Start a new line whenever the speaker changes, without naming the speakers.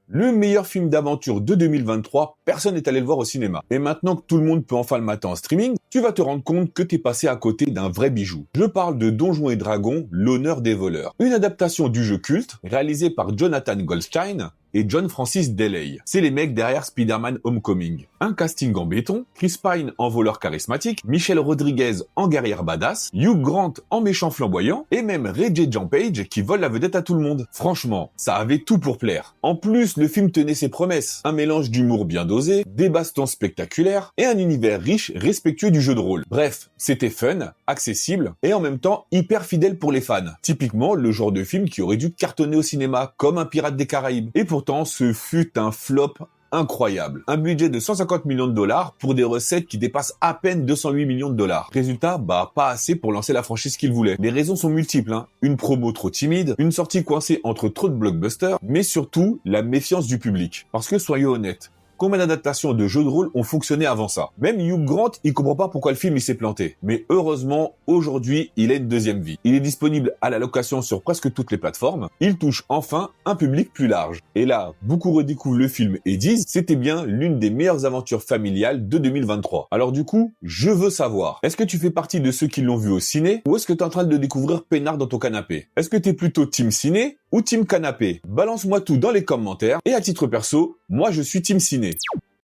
Le meilleur film d'aventure de 2023, personne n'est allé le voir au cinéma. Et maintenant que tout le monde peut enfin le mater en streaming, tu vas te rendre compte que t'es passé à côté d'un vrai bijou. Je parle de Donjons et Dragons, l'honneur des voleurs. Une adaptation du jeu culte, réalisée par Jonathan Goldstein et John Francis Daley. C'est les mecs derrière Spider-Man Homecoming. Un casting en béton, Chris Pine en voleur charismatique, Michelle Rodriguez en guerrière badass, Hugh Grant en méchant flamboyant, et même Regé-Jean Page qui vole la vedette à tout le monde. Franchement, ça avait tout pour plaire. En plus, le film tenait ses promesses. Un mélange d'humour bien dosé, des bastons spectaculaires, et un univers riche, respectueux du jeu de rôle. Bref, c'était fun, accessible, et en même temps hyper fidèle pour les fans. Typiquement, le genre de film qui aurait dû cartonner au cinéma, comme un Pirate des Caraïbes. Et pourtant, ce fut un flop incroyable. Un budget de 150 millions de dollars pour des recettes qui dépassent à peine 208 millions de dollars. Résultat, pas assez pour lancer la franchise qu'ils voulaient. Les raisons sont multiples, Une promo trop timide, une sortie coincée entre trop de blockbusters, mais surtout, la méfiance du public. Parce que soyons honnêtes, combien d'adaptations de jeux de rôle ont fonctionné avant ça? Même Hugh Grant, il comprend pas pourquoi le film il s'est planté. Mais heureusement, aujourd'hui, il a une deuxième vie. Il est disponible à la location sur presque toutes les plateformes. Il touche enfin un public plus large. Et là, beaucoup redécouvrent le film et disent c'était bien l'une des meilleures aventures familiales de 2023. Alors du coup, je veux savoir, est-ce que tu fais partie de ceux qui l'ont vu au ciné ou est-ce que tu es en train de le découvrir peinard dans ton canapé? Est-ce que tu es plutôt team ciné ou team canapé? Balance-moi tout dans les commentaires et à titre perso, moi je suis team ciné.